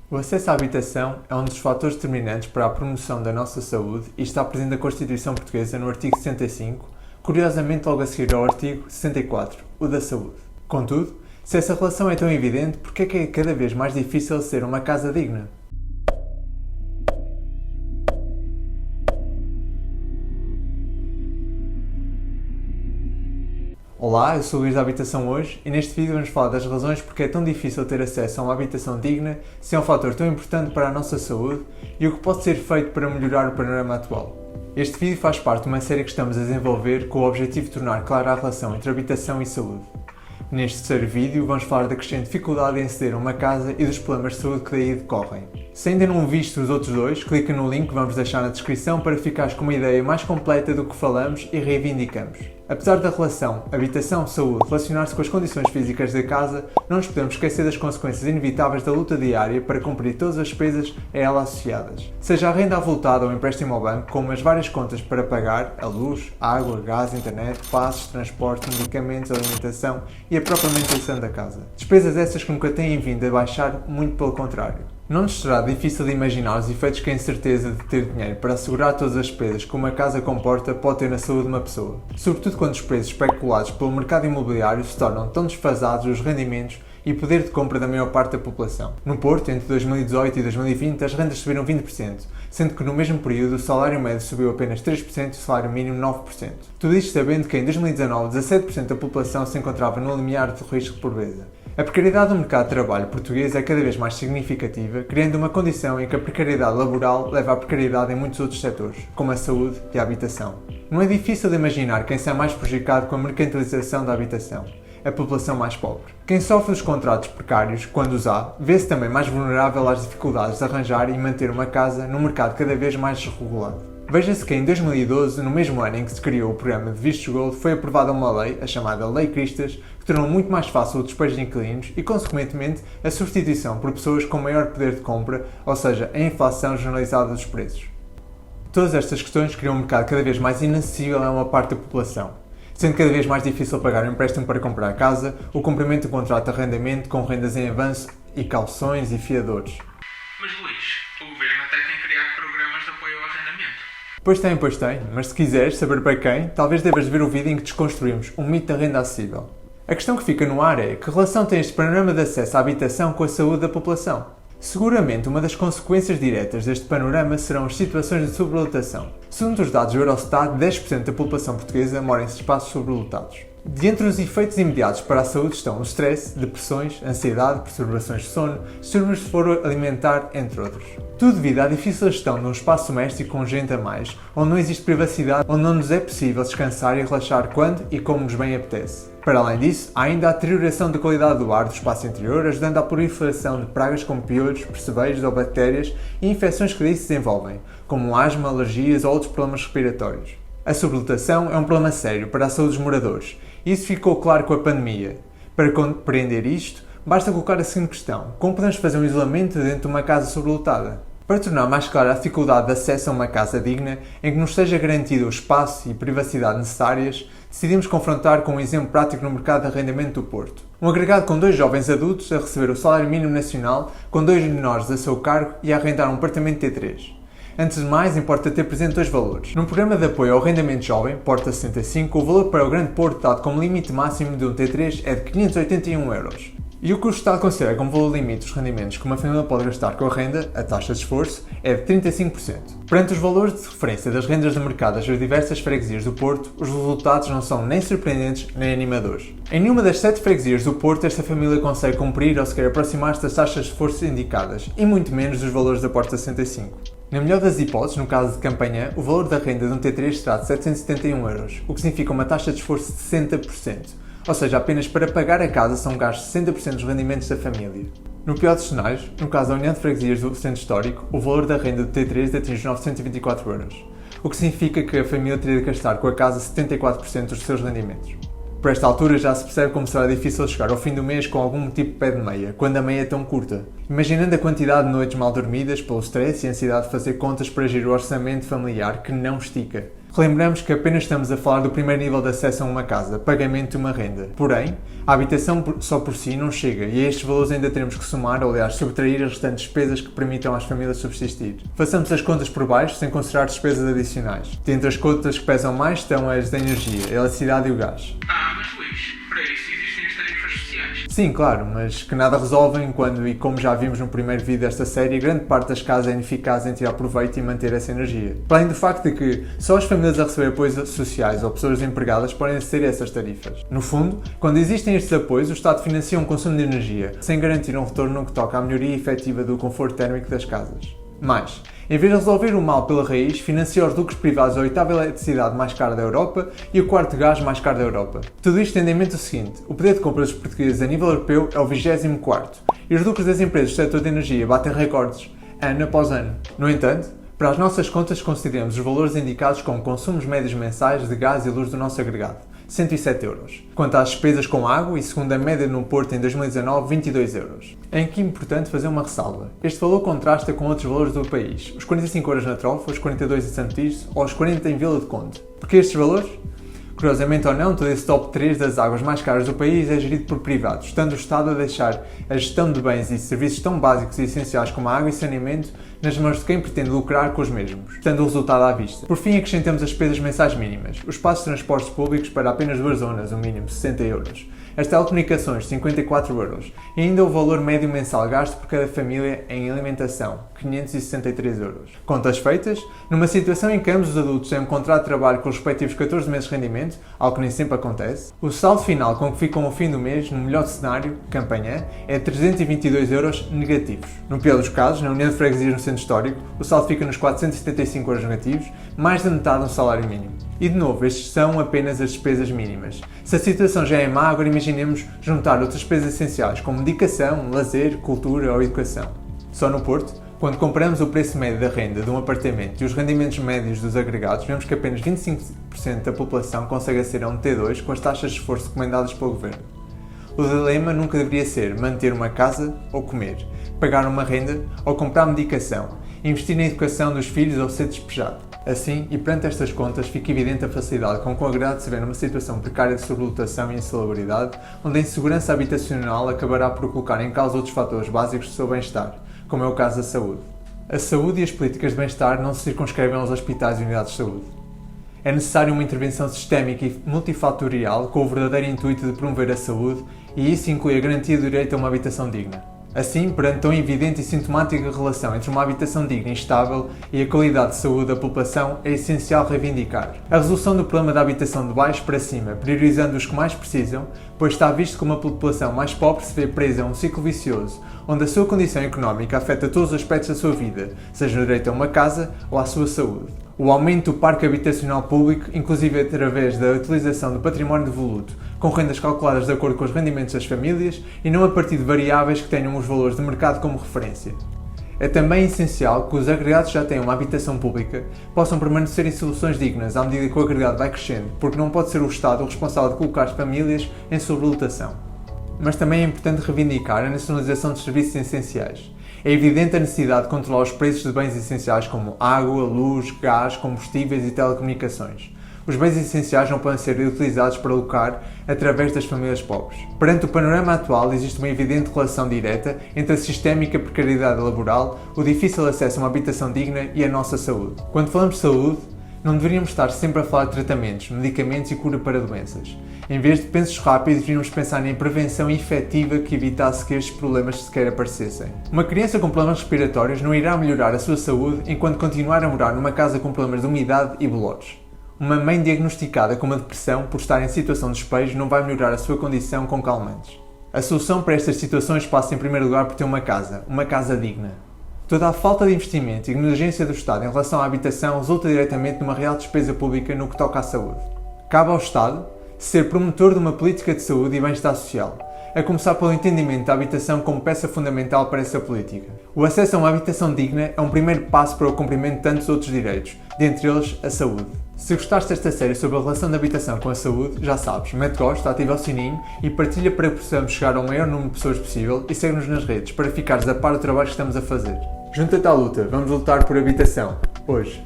O acesso à habitação é um dos fatores determinantes para a promoção da nossa saúde e está presente na Constituição Portuguesa no artigo 65, curiosamente logo a seguir ao artigo 64, o da saúde. Contudo, se essa relação é tão evidente, por que é cada vez mais difícil ser uma casa digna? Olá, eu sou o Luís da Habitação Hoje e neste vídeo vamos falar das razões porque é tão difícil ter acesso a uma habitação digna, se é um fator tão importante para a nossa saúde e o que pode ser feito para melhorar o panorama atual. Este vídeo faz parte de uma série que estamos a desenvolver com o objetivo de tornar clara a relação entre habitação e saúde. Neste terceiro vídeo vamos falar da crescente dificuldade em aceder a uma casa e dos problemas de saúde que daí decorrem. Se ainda não viste os outros dois, clica no link que vamos deixar na descrição para ficares com uma ideia mais completa do que falamos e reivindicamos. Apesar da relação habitação-saúde relacionar-se com as condições físicas da casa, não nos podemos esquecer das consequências inevitáveis da luta diária para cumprir todas as despesas a ela associadas. Seja a renda avultada ou empréstimo ao banco, como as várias contas para pagar, a luz, água, gás, internet, passos, transporte, medicamentos, alimentação e a própria manutenção da casa. Despesas essas que nunca têm vindo a baixar, muito pelo contrário. Não nos será difícil de imaginar os efeitos que a incerteza de ter dinheiro para assegurar todas as despesas que uma casa comporta pode ter na saúde de uma pessoa. Sobretudo quando os preços especulados pelo mercado imobiliário se tornam tão desfasados os rendimentos e poder de compra da maior parte da população. No Porto, entre 2018 e 2020, as rendas subiram 20%, sendo que no mesmo período o salário médio subiu apenas 3% e o salário mínimo 9%. Tudo isto sabendo que em 2019 17% da população se encontrava no limiar de risco de pobreza. A precariedade do mercado de trabalho português é cada vez mais significativa, criando uma condição em que a precariedade laboral leva à precariedade em muitos outros setores, como a saúde e a habitação. Não é difícil de imaginar quem será mais prejudicado com a mercantilização da habitação: a população mais pobre. Quem sofre dos contratos precários, quando os há, vê-se também mais vulnerável às dificuldades de arranjar e manter uma casa num mercado cada vez mais desregulado. Veja-se que em 2012, no mesmo ano em que se criou o programa de Vistos Gold, foi aprovada uma lei, a chamada Lei Cristas, que tornou muito mais fácil o despejo de inquilinos e, consequentemente, a substituição por pessoas com maior poder de compra, ou seja, a inflação generalizada dos preços. Todas estas questões criam um mercado cada vez mais inacessível a uma parte da população, sendo cada vez mais difícil pagar um empréstimo para comprar a casa, o cumprimento do contrato de arrendamento com rendas em avanço e calções e fiadores. Mas Luís, o governo até tem criado programas de apoio ao arrendamento. Pois tem, mas se quiseres saber para quem, talvez devas ver o vídeo em que desconstruímos o mito da renda acessível. A questão que fica no ar é: que relação tem este panorama de acesso à habitação com a saúde da população? Seguramente uma das consequências diretas deste panorama serão as situações de sobrelotação. Segundo os dados do Eurostat, 10% da população portuguesa mora em espaços sobrelotados. De entre os efeitos imediatos para a saúde estão o stress, depressões, ansiedade, perturbações de sono, distúrbios de foro alimentar, entre outros. Tudo devido à difícil gestão de um espaço doméstico com gente a mais, onde não existe privacidade, onde não nos é possível descansar e relaxar quando e como nos bem apetece. Para além disso, há ainda a deterioração da qualidade do ar do espaço interior, ajudando à proliferação de pragas como piolhos, percebeiros ou bactérias e infecções que daí se desenvolvem, como asma, alergias ou outros problemas respiratórios. A sobrelotação é um problema sério para a saúde dos moradores, e isso ficou claro com a pandemia. Para compreender isto, basta colocar a seguinte questão: como podemos fazer um isolamento dentro de uma casa sobrelotada? Para tornar mais clara a dificuldade de acesso a uma casa digna, em que nos seja garantido o espaço e privacidade necessárias, decidimos confrontar com um exemplo prático no mercado de arrendamento do Porto. Um agregado com 2 jovens adultos a receber o salário mínimo nacional, com 2 menores a seu cargo e a arrendar um apartamento T3. Antes de mais, importa ter presente 2 valores. No programa de apoio ao arrendamento jovem, Porta 65, o valor para o Grande Porto dado como limite máximo de um T3 é de 581 euros. E o que o Estado considera como valor limite dos rendimentos que uma família pode gastar com a renda, a taxa de esforço, é de 35%. Perante os valores de referência das rendas de mercado das diversas freguesias do Porto, os resultados não são nem surpreendentes nem animadores. Em nenhuma das 7 freguesias do Porto, esta família consegue cumprir ou sequer aproximar-se das taxas de esforço indicadas, e muito menos dos valores da Porta 65. Na melhor das hipóteses, no caso de Campanhã, o valor da renda de um T3 será de 771 euros, o que significa uma taxa de esforço de 60%. Ou seja, apenas para pagar a casa são gastos 60% dos rendimentos da família. No pior dos cenários, no caso da União de Freguesias do Centro Histórico, o valor da renda do T3 atinge 924 euros, o que significa que a família teria de gastar com a casa 74% dos seus rendimentos. Por esta altura já se percebe como será difícil chegar ao fim do mês com algum tipo de pé de meia, quando a meia é tão curta. Imaginando a quantidade de noites mal dormidas pelo stress e a ansiedade de fazer contas para gerir o orçamento familiar que não estica. Relembramos que apenas estamos a falar do primeiro nível de acesso a uma casa, pagamento de uma renda. Porém, a habitação só por si não chega e a estes valores ainda teremos que somar ou, aliás, subtrair as restantes despesas que permitam às famílias subsistir. Façamos as contas por baixo sem considerar despesas adicionais. Dentre as contas que pesam mais estão as da energia, a eletricidade e o gás. Mas Luís, para isso existem as tarifas sociais. Sim, claro, mas que nada resolvem quando, e como já vimos no primeiro vídeo desta série, grande parte das casas é ineficaz em tirar proveito e manter essa energia. Para além do facto de que só as famílias a receber apoios sociais ou pessoas empregadas podem aceder a essas tarifas. No fundo, quando existem estes apoios, o Estado financia um consumo de energia, sem garantir um retorno no que toca à melhoria efetiva do conforto térmico das casas. Mas, em vez de resolver o mal pela raiz, financia os lucros privados da oitava eletricidade mais cara da Europa e o quarto gás mais caro da Europa. Tudo isto tendo em mente o seguinte: o poder de compra dos portugueses a nível europeu é o 24º e os lucros das empresas do setor de energia batem recordes, ano após ano. No entanto, para as nossas contas consideramos os valores indicados como consumos médios mensais de gás e luz do nosso agregado, 107 euros. Quanto às despesas com água, e segundo a média no Porto em 2019, 22 euros. É aqui importante fazer uma ressalva. Este valor contrasta com outros valores do país, os 45 euros na Trofa, os 42 em Santo Tirso ou os 40 em Vila de Conde. Porque estes valores? Curiosamente ou não, todo esse top 3 das águas mais caras do país é gerido por privados, estando o Estado a deixar a gestão de bens e serviços tão básicos e essenciais como a água e saneamento nas mãos de quem pretende lucrar com os mesmos, estando o resultado à vista. Por fim, acrescentamos as despesas mensais mínimas, os passos de transportes públicos para apenas 2 zonas, o mínimo 60 euros, as telecomunicações 54 euros e ainda o valor médio mensal gasto por cada família em alimentação, 563 euros. Contas feitas, numa situação em que ambos os adultos têm um contrato de trabalho com os respectivos 14 meses de rendimento, algo que nem sempre acontece, o saldo final com que ficam ao fim do mês, no melhor cenário, campanha, é 322 euros negativos. No pior dos casos, na União de Freguesias no Centro Histórico, o saldo fica nos 475 euros negativos, mais da metade do salário mínimo. E de novo, estes são apenas as despesas mínimas. Se a situação já é má, agora imaginemos juntar outras despesas essenciais, como medicação, lazer, cultura ou educação. Só no Porto, quando comparamos o preço médio da renda de um apartamento e os rendimentos médios dos agregados, vemos que apenas 25% da população consegue aceder a um T2 com as taxas de esforço recomendadas pelo Governo. O dilema nunca deveria ser manter uma casa ou comer, pagar uma renda ou comprar medicação, investir na educação dos filhos ou ser despejado. Assim, e perante estas contas, fica evidente a facilidade com que o agregado se vê numa situação precária de sobrelotação e insalubridade, onde a insegurança habitacional acabará por colocar em causa outros fatores básicos do seu bem-estar, como é o caso da saúde. A saúde e as políticas de bem-estar não se circunscrevem aos hospitais e unidades de saúde. É necessária uma intervenção sistémica e multifatorial com o verdadeiro intuito de promover a saúde, e isso inclui a garantia do direito a uma habitação digna. Assim, perante tão evidente e sintomática relação entre uma habitação digna e estável e a qualidade de saúde da população, é essencial reivindicar a resolução do problema da habitação de baixo para cima, priorizando os que mais precisam, pois está visto como a população mais pobre se vê presa a um ciclo vicioso, onde a sua condição económica afeta todos os aspectos da sua vida, seja no direito a uma casa ou à sua saúde. O aumento do parque habitacional público, inclusive através da utilização do património devoluto, com rendas calculadas de acordo com os rendimentos das famílias e não a partir de variáveis que tenham os valores de mercado como referência. É também essencial que os agregados que já tenham uma habitação pública possam permanecer em soluções dignas à medida que o agregado vai crescendo, porque não pode ser o Estado o responsável de colocar as famílias em sobrelotação. Mas também é importante reivindicar a nacionalização dos serviços essenciais. É evidente a necessidade de controlar os preços de bens essenciais como água, luz, gás, combustíveis e telecomunicações. Os bens essenciais não podem ser utilizados para lucrar através das famílias pobres. Perante o panorama atual, existe uma evidente relação direta entre a sistémica precariedade laboral, o difícil acesso a uma habitação digna e a nossa saúde. Quando falamos de saúde, não deveríamos estar sempre a falar de tratamentos, medicamentos e cura para doenças. Em vez de pensos rápidos, deveríamos pensar em prevenção efetiva que evitasse que estes problemas sequer aparecessem. Uma criança com problemas respiratórios não irá melhorar a sua saúde enquanto continuar a morar numa casa com problemas de umidade e bolores. Uma mãe diagnosticada com uma depressão por estar em situação de despejo não vai melhorar a sua condição com calmantes. A solução para estas situações passa em primeiro lugar por ter uma casa digna. Toda a falta de investimento e negligência do Estado em relação à habitação resulta diretamente numa real despesa pública no que toca à saúde. Cabe ao Estado ser promotor de uma política de saúde e bem-estar social, a começar pelo entendimento da habitação como peça fundamental para essa política. O acesso a uma habitação digna é um primeiro passo para o cumprimento de tantos outros direitos, dentre eles a saúde. Se gostaste desta série sobre a relação da habitação com a saúde, já sabes, mete gosto, ativa o sininho e partilha para que possamos chegar ao maior número de pessoas possível e segue-nos nas redes para ficares a par do trabalho que estamos a fazer. Junta-te à luta, vamos lutar por habitação, hoje.